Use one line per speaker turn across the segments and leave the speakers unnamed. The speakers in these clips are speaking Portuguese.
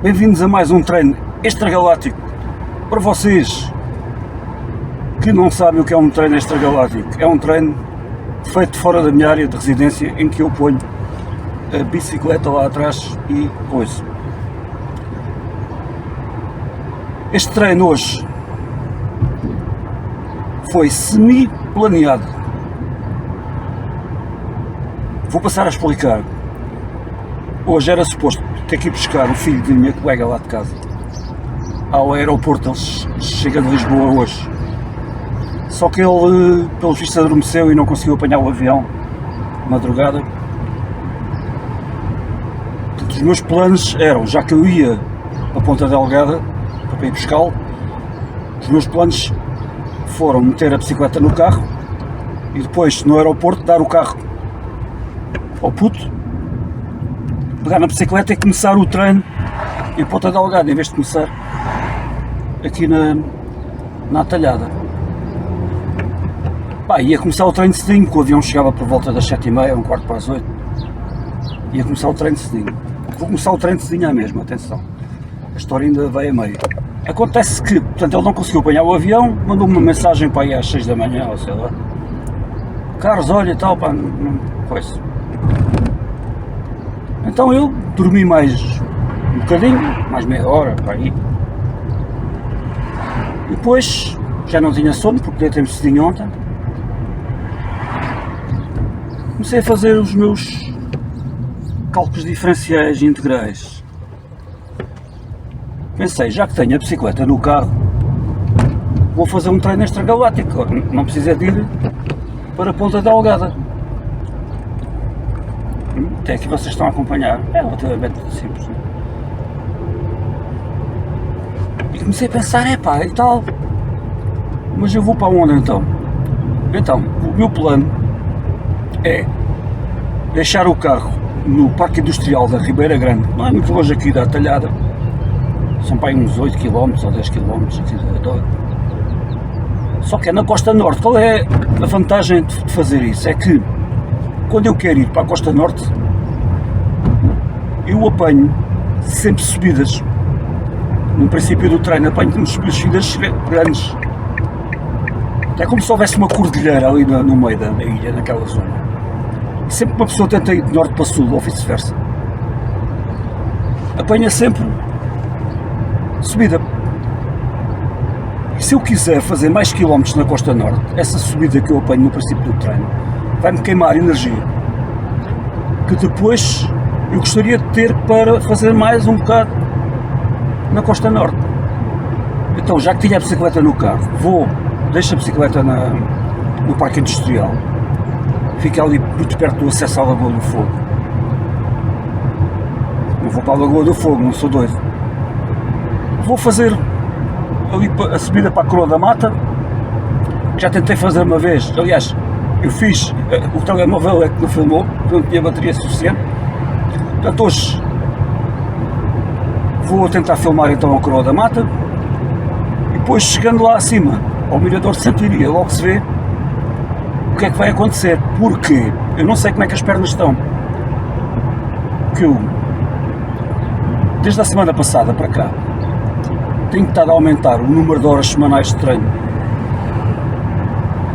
Bem-vindos a mais um treino extragaláctico. Para vocês que não sabem o que é um treino extragaláctico, é um treino feito fora da minha área de residência, em que eu ponho a bicicleta lá atrás e coisa. Este treino hoje foi semi-planeado. Vou passar a explicar. Hoje era suposto ter que ir buscar o filho da minha colega lá de casa ao aeroporto. Ele chega de Lisboa hoje, só que ele, pelo visto, adormeceu e não conseguiu apanhar o avião de madrugada. Portanto, os meus planos eram, já que eu ia a Ponta Delgada para ir buscá-lo, os meus planos foram meter a bicicleta no carro e depois no aeroporto dar o carro ao puto, pegar na bicicleta e começar o treino em Ponta Delgada, em vez de começar aqui na atalhada. Ia começar o treino cedinho, porque o avião chegava por volta das 7h30, um quarto para as 8. Ia começar o treino cedinho. Vou começar o treino cedinho à mesma, atenção. A história ainda vai a meio. Acontece que, portanto, ele não conseguiu apanhar o avião, mandou-me uma mensagem para aí às 6 da manhã, ou sei lá. Carlos, olha e tal, pá, não coisa. Então eu dormi mais um bocadinho, mais meia hora, para aí. Depois já não tinha sono, porque deitei-me cedinho ontem. Comecei a fazer os meus cálculos diferenciais e integrais. Pensei, já que tenho a bicicleta no carro, vou fazer um treino extragaláctico. Não precisa de ir para a Ponta Delgada. Até aqui vocês estão a acompanhar. É relativamente simples. E comecei a pensar, e tal, mas eu vou para onde então? Então, o meu plano é deixar o carro no Parque Industrial da Ribeira Grande, não é muito longe aqui da Atalhada, são para aí uns 8 km ou 10 km aqui da Atalhada. Só que é na Costa Norte. Qual é a vantagem de fazer isso? É que quando eu quero ir para a Costa Norte, eu apanho sempre subidas. No princípio do treino apanho subidas grandes. É como se houvesse uma cordilheira ali no meio da ilha, naquela zona. E sempre que uma pessoa tenta ir de norte para sul, ou vice-versa, apanha sempre subida. E se eu quiser fazer mais quilómetros na Costa Norte, essa subida que eu apanho no princípio do treino vai-me queimar energia que depois eu gostaria de ter para fazer mais um bocado na Costa Norte. Então, já que tinha a bicicleta no carro, deixo a bicicleta no Parque Industrial, fica ali muito perto do acesso à Lagoa do Fogo. Não vou para a Lagoa do Fogo, não sou doido. Vou fazer ali a subida para a Coroa da Mata, que já tentei fazer uma vez. Aliás, eu fiz, o telemóvel é que não filmou, porque não tinha bateria suficiente. Portanto, hoje vou tentar filmar então a Coroa da Mata e depois, chegando lá acima ao Mirador de Santiria, logo se vê o que é que vai acontecer, porque eu não sei como é que as pernas estão, que eu, desde a semana passada para cá, tenho estado a aumentar o número de horas semanais de treino.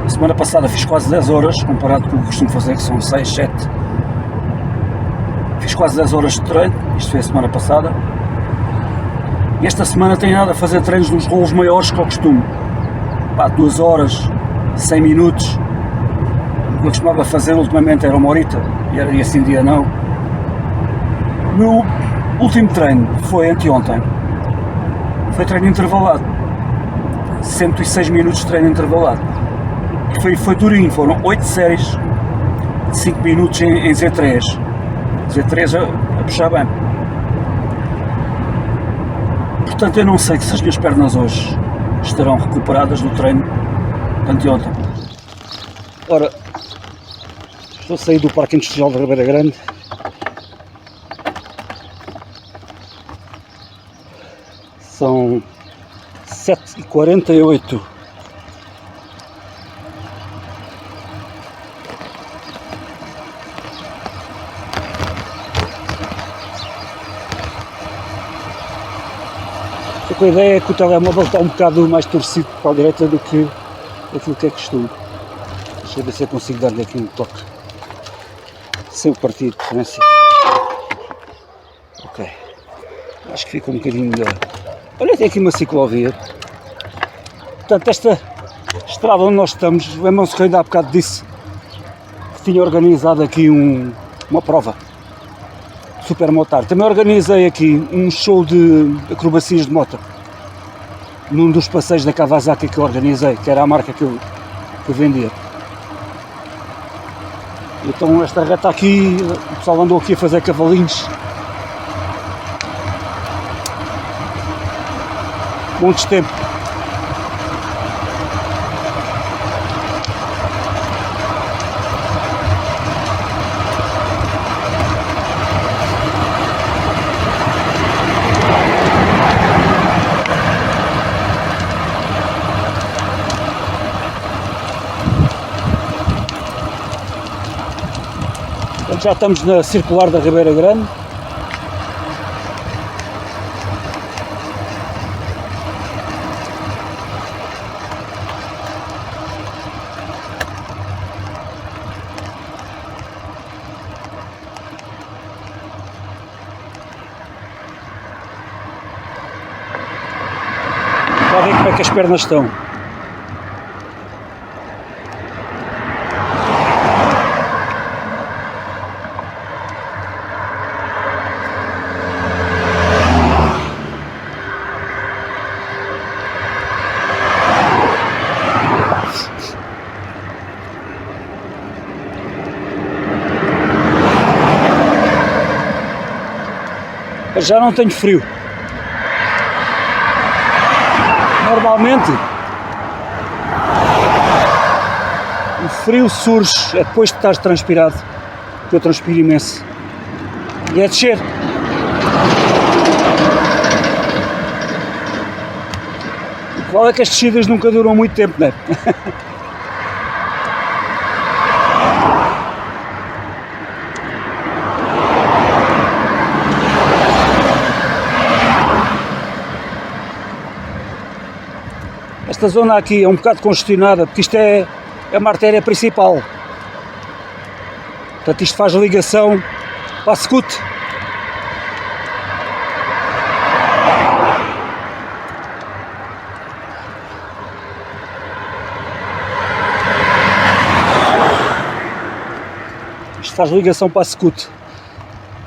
A semana passada fiz quase 10 horas, comparado com o que costumo fazer, que são 6, 7. Fiz quase 10 horas de treino, isto foi a semana passada. E esta semana tenho nada a fazer treinos nos rolos maiores que eu costumo. 2 horas, 100 minutos. O que eu costumava fazer ultimamente era uma horita, e era dia sim, dia não. O meu último treino foi anteontem. Foi treino intervalado. 106 minutos de treino intervalado. E foi durinho, foram 8 séries de 5 minutos em Z3. Z3 a puxar bem. Portanto, eu não sei se as minhas pernas hoje estarão recuperadas do treino de anteontem. Ora, estou a sair do Parque Industrial da Ribeira Grande. São 7h48. com a ideia que o telemóvel está um bocado mais torcido para a direita do que aquilo que é costume. Deixa eu ver se eu consigo dar-lhe aqui um toque sem o partir de preferência. Ok, acho que fica um bocadinho melhor. Olha, tem aqui uma ciclovia. Portanto, esta estrada onde nós estamos, lembram-se que ainda há bocado disse que tinha organizado aqui uma prova super motar. Também organizei aqui um show de acrobacias de moto num dos passeios da Kawasaki que eu organizei, que era a marca que eu vendia. Então esta reta aqui, o pessoal andou aqui a fazer cavalinhos. Montes de tempo. Já estamos na circular da Ribeira Grande. Para ver como é que as pernas estão. Já não tenho frio. Normalmente o frio surge é depois de estás transpirado, que eu transpiro imenso, e é descer. O qual é que as descidas nunca duram muito tempo, não é? Esta zona aqui é um bocado congestionada, porque isto é uma artéria principal. Portanto, isto faz ligação para a Scoot. Isto faz ligação para a Scoot.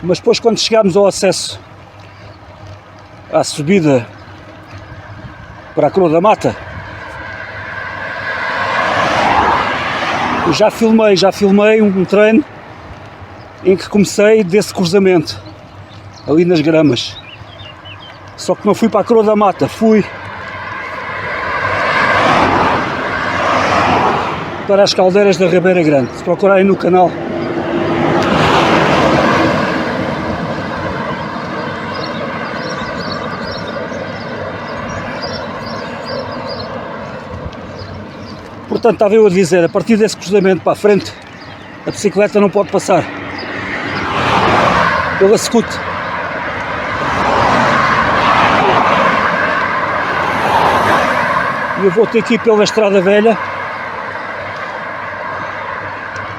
Mas depois, quando chegarmos ao acesso à subida para a Crua da Mata, eu já filmei um treino em que comecei desse cruzamento, ali nas gramas. Só que não fui para a Crua da Mata, fui para as caldeiras da Ribeira Grande. Se procurarem no canal, portanto, estava eu a dizer, a partir desse cruzamento para a frente, a bicicleta não pode passar pela Scoot. E eu vou ter que ir pela Estrada Velha,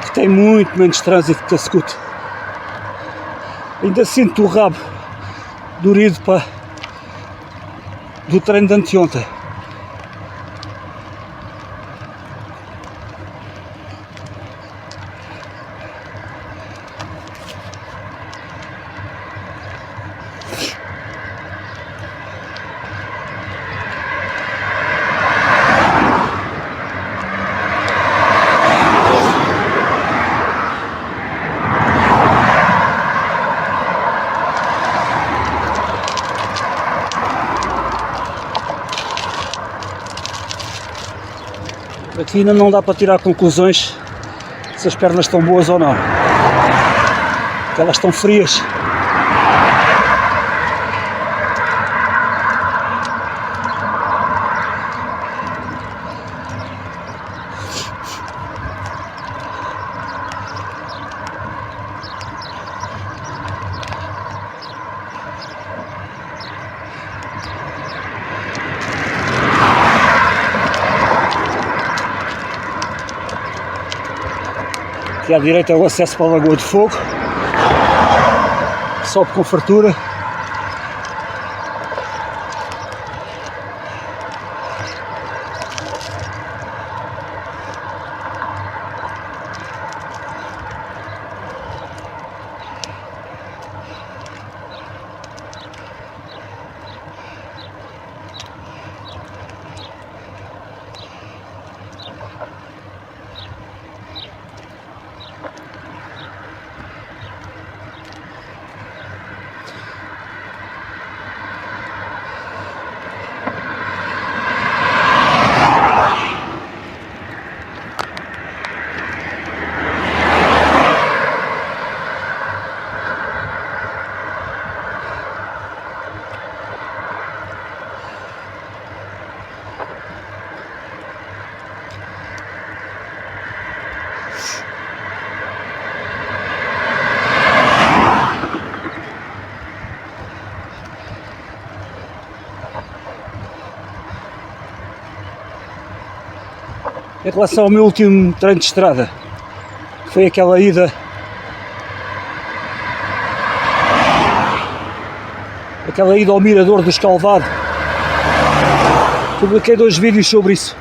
que tem muito menos trânsito que a Scoot. Ainda sinto o rabo dorido do treino de anteontem. Aqui ainda não dá para tirar conclusões se as pernas estão boas ou não, porque elas estão frias. Aqui à direita é o acesso para a Lagoa de Fogo. Sobe com fartura. Em relação ao meu último treino de estrada, foi aquela ida ao Mirador do Escalvado. Publiquei 2 vídeos sobre isso.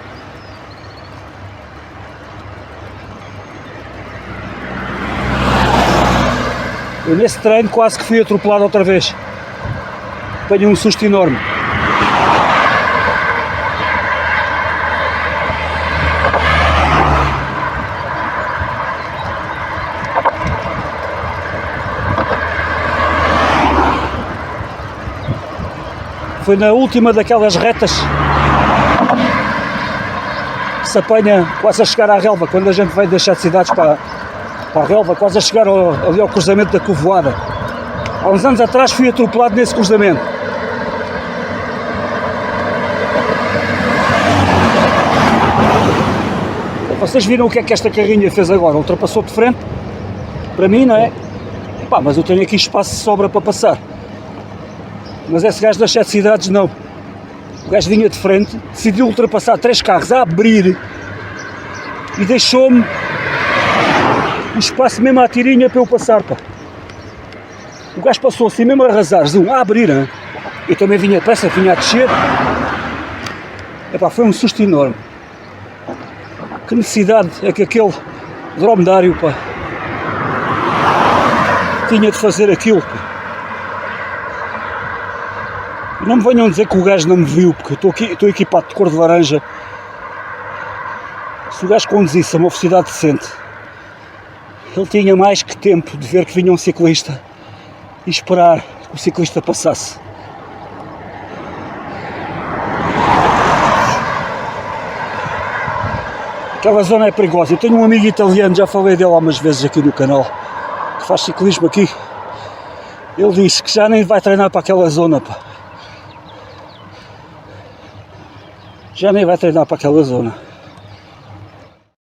Eu nesse treino quase que fui atropelado outra vez. Apanhei um susto enorme. Foi na última daquelas retas que se apanha quase a chegar à relva, quando a gente vai deixar de cidades para a relva, quase a chegar ali ao cruzamento da Covoada. Há uns anos atrás fui atropelado nesse cruzamento. Vocês viram o que é que esta carrinha fez agora? Ultrapassou de frente, para mim, não é? Pá, mas eu tenho aqui espaço de sobra para passar. Mas esse gajo das 7 cidades não. O gajo vinha de frente, decidiu ultrapassar 3 carros a abrir e deixou-me o espaço mesmo à tirinha para eu passar, pá. O gajo passou assim mesmo a arrasar, a abrir, hein? Eu também vinha depressa, vinha a descer. Epá, foi um susto enorme. Que necessidade é que aquele dromedário, pá, tinha de fazer aquilo, pá. Não me venham dizer que o gajo não me viu, porque eu estou equipado de cor de laranja. Se o gajo conduzisse a uma velocidade decente, ele tinha mais que tempo de ver que vinha um ciclista e esperar que o ciclista passasse. Aquela zona é perigosa. Eu tenho um amigo italiano, já falei dele algumas vezes aqui no canal, que faz ciclismo aqui. Ele disse que já nem vai treinar para aquela zona, pá. Já nem vai treinar para aquela zona.